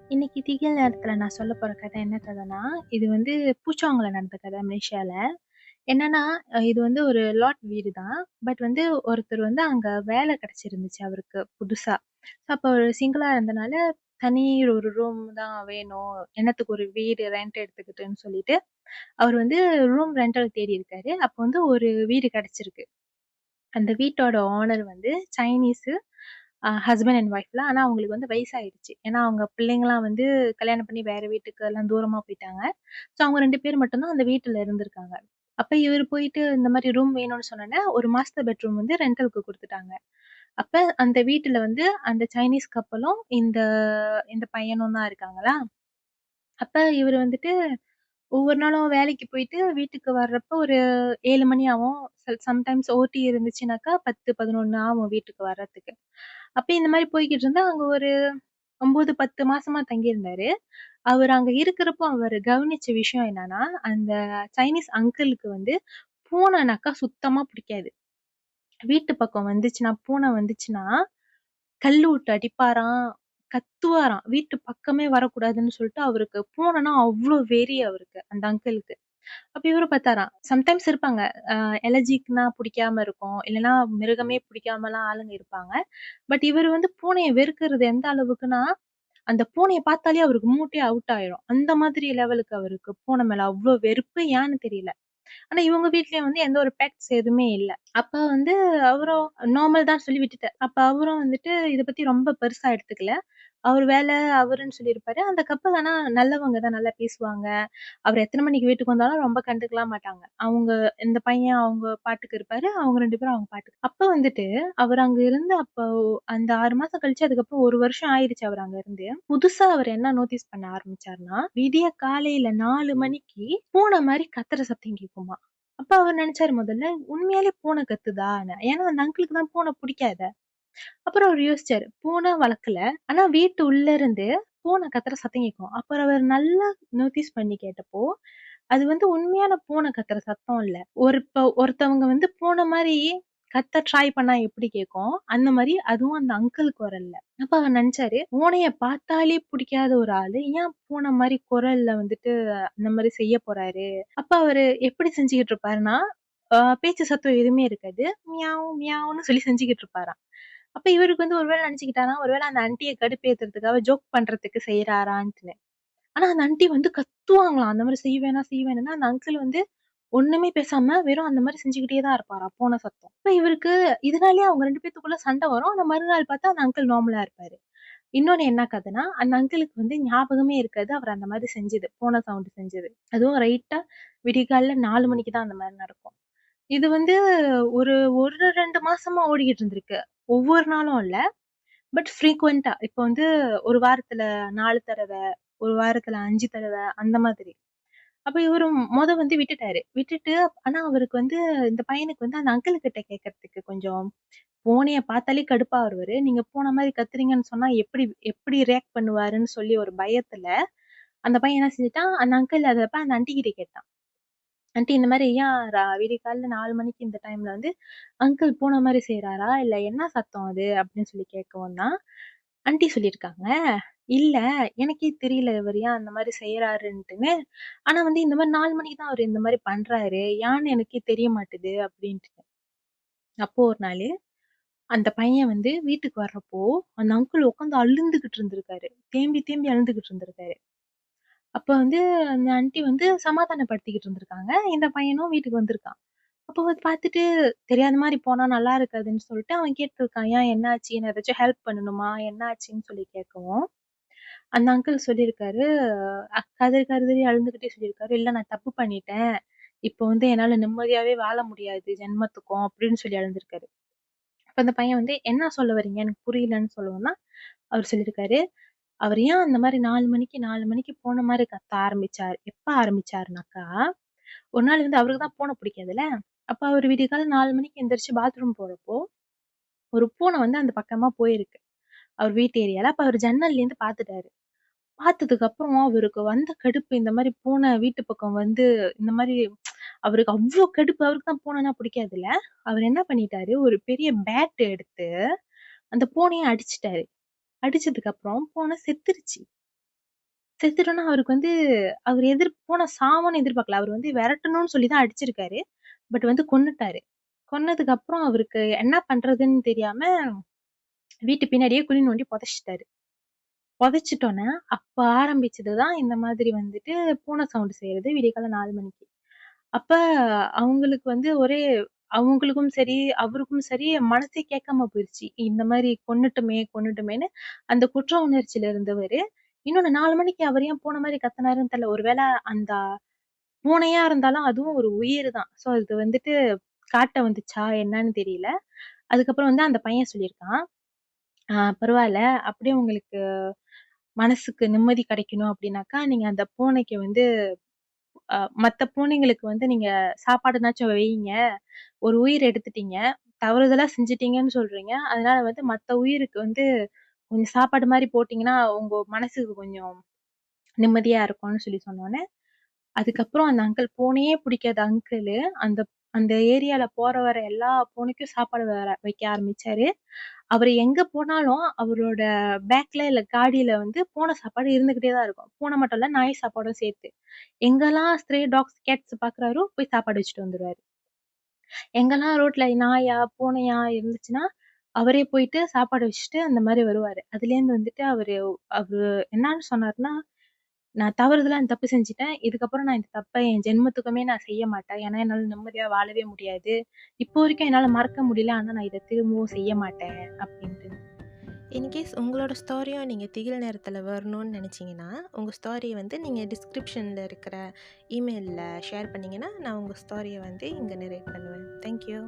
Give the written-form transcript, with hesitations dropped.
இன்னைக்கு திகில் நேரத்துல நான் சொல்லப் போற கதை என்ன கதைன்னா, இது வந்து பூச்சவங்கள நடந்த கதை மலேசியால. என்னன்னா, இது வந்து ஒரு லாட் வீடு தான். பட் வந்து ஒருத்தர் வந்து அங்க வேலை கிடைச்சிருந்துச்சு அவருக்கு புதுசா. அப்ப அவரு சிங்கிளா இருந்தனால, தனி ஒரு ரூம் தான் வேணும். என்னத்துக்கு ஒரு வீடு ரெண்ட் எடுத்துக்கிட்டுன்னு சொல்லிட்டு, அவர் வந்து ரூம் ரெண்டல் தேடி இருக்காரு. அப்ப வந்து ஒரு வீடு கிடைச்சிருக்கு. அந்த வீட்டோட ஓனர் வந்து சைனீஸு. ஹஸ்பண்ட் அண்ட் ஒய்ஃப் தான். ஆனா அவங்களுக்கு வந்து வயசாயிடுச்சு. ஏன்னா அவங்க பிள்ளைங்கலாம் வந்து கல்யாணம் பண்ணி வேற வீட்டுக்கு எல்லாம் தூரமா போயிட்டாங்க. ஸோ அவங்க 2 பேர் மட்டும் தான் அந்த வீட்ல இருந்திருக்காங்க. அப்ப இவரு போயிட்டு இந்த மாரி ரூம் வேணும்னு சொன்னோனே, 1 மாஸ்டர் பெட்ரூம் வந்து ரெண்டலுக்கு குடுத்துட்டாங்க. அப்ப அந்த வீட்டுல வந்து அந்த சைனீஸ் கப்பலும், இந்த இந்த பையனும் தான் இருக்காங்களா. அப்ப இவரு வந்துட்டு ஒவ்வொரு நாளும் வேலைக்கு போயிட்டு வீட்டுக்கு வர்றப்போ ஒரு 7 மணி ஆகும். சம்டைம்ஸ் ஓடி இருந்துச்சுனாக்கா 10, 11 ஆகும் வீட்டுக்கு வர்றதுக்கு. அப்ப இந்த மாரி போய்க்கிட்டு இருந்தா, அங்க ஒரு 9, 10 மாசமா தங்கியிருந்தாரு. அவரு அங்க இருக்கிறப்போ அவரு கவனிச்ச விஷயம் என்னன்னா, அந்த சைனீஸ் அங்கிளுக்கு வந்து பூனைனாக்கா சுத்தமா பிடிக்காது. வீட்டு பக்கம் வந்துச்சுன்னா, பூனை வந்துச்சுன்னா, கல்லு விட்டு அடிப்பாராம், கத்துவாராம். வீட்டு பக்கமே வரக்கூடாதுன்னு சொல்லிட்டு அவருக்கு பூனைன்னா அவ்ளோ வெறி அவருக்கு, அந்த அங்கிளுக்கு. அப்ப இவரு பார்த்தாராம். சம்டைம்ஸ் இருப்பாங்க. அ அலர்ஜிக்னா புடிக்காம இருக்கும். இல்லன்னா மிருகமே பிடிக்காமலாம் ஆளுங்க இருப்பாங்க. பட் இவரு வந்து பூனைய வெறுக்கிறது எந்த அளவுக்குன்னா, அந்த பூனைய பார்த்தாலே அவருக்கு மூட்டே அவுட் ஆயிரும். அந்த மாதிரி லெவலுக்கு அவருக்கு பூனை மேல அவ்ளோ வெறுப்பு. ஏன்னு தெரியல. ஆனா இவங்க வீட்லயும் வந்து எந்த ஒரு பெட்ஸ் எதுவுமே இல்ல. அப்ப வந்து அவரும் நார்மல் தான் சொல்லி விட்டுட்டார். அப்ப அவரும் வந்துட்டு இத பத்தி ரொம்ப பெருசா எடுத்துக்கல. அவர் வேல அவருன்னு சொல்லியிருப்பாரு. அந்த கப்பல் ஆனா நல்லவங்க தான், நல்லா பேசுவாங்க. அவர் எத்தன மணிக்கு வீட்டுக்கு வந்தாலும் ரொம்ப கண்டுக்கலாம் மாட்டாங்க. அவங்க இந்த பையன் அவங்க பாட்டுக்கு இருப்பாரு. அவங்க 2 பேரும் அவங்க பாட்டுக்கு. அப்ப வந்துட்டு அவர் அங்க இருந்து அப்போ அந்த 6 மாசம் கழிச்சு அதுக்கப்புறம் 1 வருஷம் ஆயிருச்சு அவர் அங்க இருந்து. புதுசா அவர் என்ன நோட்டீஸ் பண்ண ஆரம்பிச்சாருன்னா, விடிய காலையில 4 மணிக்கு பூனை மாரி கத்துற சத்தம் கேட்குமாம். அப்ப அவர் நெனச்சாரு முதல்ல, உண்மையாலே பூனை கத்துதான்னு. ஏன்னா அந்த அங்கிளுக்கு தான் பூனை புடிக்காதே. அப்புறம் அவரு யோசிச்சாரு. பூனை வளர்க்கல. ஆனா வீட்டு உள்ள இருந்து பூனை கத்துற சத்தம் கேட்கும். அப்புறம் அவர் நல்லா நோட்டீஸ் பண்ணி கேட்டப்போ, அது வந்து உண்மையான பூனை கத்துற சத்தம் இல்ல. ஒருத்தவங்க வந்து பூனை மாரி கத்த ட்ரை பண்ணா எப்படி கேட்கும், அந்த மாரி அதுவும் அந்த அங்கிள் குரல்ல. அப்ப அவர் நெனச்சாரு, பூனைய பார்த்தாலே புடிக்காத ஒரு ஆளு, ஏன் பூனை மாரி குரல்ல வந்துட்டு அந்த மாரி செய்ய போறாரு? அப்ப அவரு எப்படி செஞ்சுகிட்டு இருப்பாருன்னா, பேச்சு சத்தம் எதுவுமே இருக்காது. மியாவ் மியாவ்ன்னு சொல்லி செஞ்சுகிட்டு இருப்பாராம். அப்ப இவருக்கு வந்து ஒரு வேள நெனச்சுக்கிட்டாராம், ஒரு வேள அந்த ஆன்டிய கடுப்பேத்துறதுக்காக ஜோக் பண்றதுக்கு செய்றாரான்ட்டுன்னு. ஆனா அந்த ஆன்டி வந்து கத்துவாங்களாம். அந்த மாரி செய்வேனா செய்வேனுன்னு. அந்த அங்கிள் வந்து ஒண்ணுமே பேசாம வெறும் அந்த மாரி செஞ்சுக்கிட்டே தான் இருப்பாராம், பூனை சத்தம். இப்ப இவருக்கு இதனாலேயே அவங்க 2 பேத்துக்குள்ள சண்டை வரும். ஆனா மறுநாள் பார்த்தா அந்த அங்கிள் நார்மலா இருப்பாரு. இன்னொன்னு என்ன கதைன்னா, அந்த அங்கிளுக்கு வந்து ஞாபகமே இருக்காது. அவர் அந்த மாரி செஞ்சது. பூனை சவுண்ட் செஞ்சது. அதுவும் ரைட்டா விடிகாலைல 4 மணிக்கு தான் அந்த மாரி நடக்கும். இது வந்து ஒரு 1, 2 மாசமா ஓடிக்கிட்டு இருந்திருக்கு. ஒவ்வொரு நாளும் இல்ல. பட் ஃப்ரீக்வென்ட்டா. இப்ப வந்து 1 வாரத்துல 4 தடவ, 1 வாரத்துல 5 தடவ அந்த மாதிரி. அப்ப இவரு வந்து விட்டுட்டாரு. விட்டுட்டு ஆனா அவருக்கு வந்து இந்த பையனுக்கு வந்து அந்த அங்கிள் கிட்ட கேட்கறதுக்கு கொஞ்சம் பூனைய பார்த்தாலே கடுப்பா வருவாரு. நீங்க பூனை மாரி கத்துறீங்கன்னு சொன்னா எப்படி எப்படி ரியாக்ட் பண்ணுவாருன்னு சொல்லி ஒரு பயத்துல, அந்த பையன் என்ன செஞ்சுட்டான், அந்த அங்கிள் அத அந்த ஆன்டி கிட்ட கேட்டான். ஆன்டி இந்த மாரி ஏன் விடிய காலைல 4 மணிக்கு இந்த டைம்ல வந்து அங்கிள் பூனை மாரி செய்றாரா? இல்ல என்ன சத்தம் அது? அப்படின்னு சொல்லி கேட்கவும் தான், ஆன்டி சொல்லியிருக்காங்க, "இல்ல எனக்கே தெரியல இவரு ஏன் அந்த மாரி செய்றாருன்ட்டுன்னு. ஆனா வந்து இந்த மாரி 4 மணிக்கு தான் அவரு இந்த மாரி பண்றாரு. ஏன்னு எனக்கே தெரிய மாட்டுது" அப்படின்ட்டு. அப்போ ஒரு நாளு அந்த பையன் வந்து வீட்டுக்கு வர்றப்போ, அந்த அங்கிள் உட்காந்து அழுந்துகிட்டு இருந்திருக்காரு. தேம்பி தேம்பி அழுந்துகிட்டு இருந்திருக்காரு. அப்ப வந்து அந்த ஆன்டி வந்து சமாதானப்படுத்திக்கிட்டு இருந்திருக்காங்க. இந்த பையனும் வீட்டுக்கு வந்திருக்கான். அப்போ வந்து பார்த்துட்டு, தெரியாத மாரி போனா நல்லா இருக்காதுன்னு சொல்லிட்டு அவன் கேட்டுருக்கான். "ஏன் என்னாச்சு? நான் ஏதாச்சும் ஹெல்ப் பண்ணணுமா? என்ன ஆச்சுன்னு?" சொல்லி கேட்கவும், அந்த அங்கிள் சொல்லியிருக்காரு, கதறி கதறி அழுந்துகிட்டே சொல்லியிருக்காரு, "இல்ல நான் தப்பு பண்ணிட்டேன். இப்போ வந்து என்னால நிம்மதியாவே வாழ முடியாது ஜென்மத்துக்கும்" அப்படின்னு சொல்லி அழுந்திருக்காரு. அப்ப அந்த பையன் வந்து, "என்ன சொல்ல வர்றீங்க? எனக்கு புரியலன்னு" சொல்லவும் தான், அவரு சொல்லியிருக்காரு, அவரு ஏன் அந்த மாரி 4 மணிக்கு பூனை மாரி கத்த ஆரம்பிச்சாரு. எப்ப ஆரம்பிச்சாருனாக்கா, ஒரு நாள் வந்து அவருக்கு தான் பூனை பிடிக்காதுல்ல. அப்ப அவரு விடியகாலை 4 மணிக்கு எந்திரிச்சு பாத்ரூம் போறப்போ, ஒரு பூனை வந்து அந்த பக்கமா போயிருக்கு. அவர் வீட்டு ஏரியால. அப்ப அவரு ஜன்னல்லேருந்து பாத்துட்டாரு. பாத்ததுக்கு அப்புறம் அவருக்கு வந்த கடுப்பு, இந்த மாரி பூனை வீட்டு பக்கம் வந்து இந்த மாரி அவருக்கு அவ்ளோ கடுப்பு. அவருக்கு தான் பூனைன்னா பிடிக்காதுல்ல. அவரு என்ன பண்ணிட்டாரு, ஒரு பெரிய பேட் எடுத்து அந்த பூனைய அடிச்சுட்டாரு. அடிச்சதுக்கு அப்புறம் பூனை செத்துருச்சு. செத்துட்டோம்னா அவருக்கு வந்து அவரு பூனை சாவுன்னு எதிர்பார்க்கல. அவரு வந்து விரட்டணும்னு சொல்லி தான் அடிச்சிருக்காரு. பட் வந்து கொன்னுட்டாரு. கொன்னதுக்கு அப்புறம் அவருக்கு என்ன பண்றதுன்னு தெரியாம வீட்டு பின்னாடியே குழி நோண்டி புதைச்சுட்டாரு. புதைச்சுட்டோனே, அப்ப ஆரம்பிச்சது தான் இந்த மாதிரி வந்துட்டு பூனை சவுண்ட் செய்றது விடியற்காலை 4 மணிக்கு. அப்ப அவங்களுக்கு வந்து அவங்களுக்கும் சரி, அவருக்கும் சரி மனசே கேட்காம போயிருச்சு. இந்த மாரி கொன்னுட்டோமே, கொன்னுட்டோமேன்னு அந்த குற்ற உணர்ச்சியில இருந்தவரு, இன்னொன்னு 4 மணிக்கு அவர் ஏன் பூனை மாரி கத்துனாருன்னு தெரியல. ஒருவேள அந்த பூனையா இருந்தாலும் அதுவும் ஒரு உயிர் தான். ஸோ அது வந்துட்டு காட்ட வந்துச்சா என்னன்னு தெரியல. அதுக்கப்புறம் வந்து அந்த பையன் சொல்லியிருக்கான். பரவால்ல. அப்படியே உங்களுக்கு மனசுக்கு நிம்மதி கிடைக்கணும் அப்படின்னாக்கா, நீங்க அந்த பூனைக்கு வந்து மத்த பூனைங்களுக்கு வந்து நீங்க சாப்பாடுனாச்சும் வையுங்க. ஒரு உயிர் எடுத்துட்டீங்க. தவறுதலா செஞ்சுட்டீங்கன்னு சொல்றீங்க. அதனால வந்து மத்த உயிருக்கு வந்து கொஞ்சம் சாப்பாடு மாரி போட்டீங்கன்னா, உங்க மனசுக்கு கொஞ்சம் நிம்மதியா இருக்கும்னு சொல்லி சொன்னோனே, அதுக்கப்புறம் அந்த அங்கிள் பூனையே பிடிக்காத அங்கிளு, அந்த அந்த ஏரியால போற வர எல்லா பூனைக்கும் சாப்பாடு வைக்க ஆரம்பிச்சாரு. அவரு எங்க போனாலும் அவரோட பேக்ல இல்ல காடியில வந்து பூனை சாப்பாடு இருந்துகிட்டே தான் இருக்கும். பூனை மட்டும் இல்ல, நாய் சாப்பாடும் சேர்த்து. எங்கெல்லாம் ஸ்ட்ரே டாக்ஸ், கேட்ஸ் பார்க்குறாரோ போய் சாப்பாடு வச்சுட்டு வந்துருவாரு. எங்கெல்லாம் ரோட்ல நாயா, பூனையா இருந்துச்சுன்னா, அவரே போயிட்டு சாப்பாடு வச்சுட்டு அந்த மாரி வருவாரு. அதுலேருந்து வந்துட்டு அவரு அவரு என்னான்னு சொன்னாருன்னா, "நான் தவறுதலா இந்த தப்பு செஞ்சுட்டேன். இதுக்கப்புறம் நான் இந்த தப்ப என் ஜென்மத்துக்குமே நான் செய்ய மாட்டேன். ஏன்னா என்னால நிம்மதியா வாழவே முடியாது. இப்போ வரைக்கும் என்னால மறக்க முடியல. ஆனா நான் இத திரும்பவும் செய்ய மாட்டேன்." அப்படின்ட்டு. இன்கேஸ் உங்களோட ஸ்டோரியும் நீங்கள் திகில் நேரத்தில் வரணும்னு நினச்சிங்கன்னா, உங்கள் ஸ்டோரியை வந்து நீங்கள் டிஸ்கிரிப்ஷனில் இருக்கிற இமெயிலில் ஷேர் பண்ணிங்கன்னா, நான் உங்கள் ஸ்டோரியை வந்து இங்கே நரேட் பண்ணுவேன். தேங்க்யூ.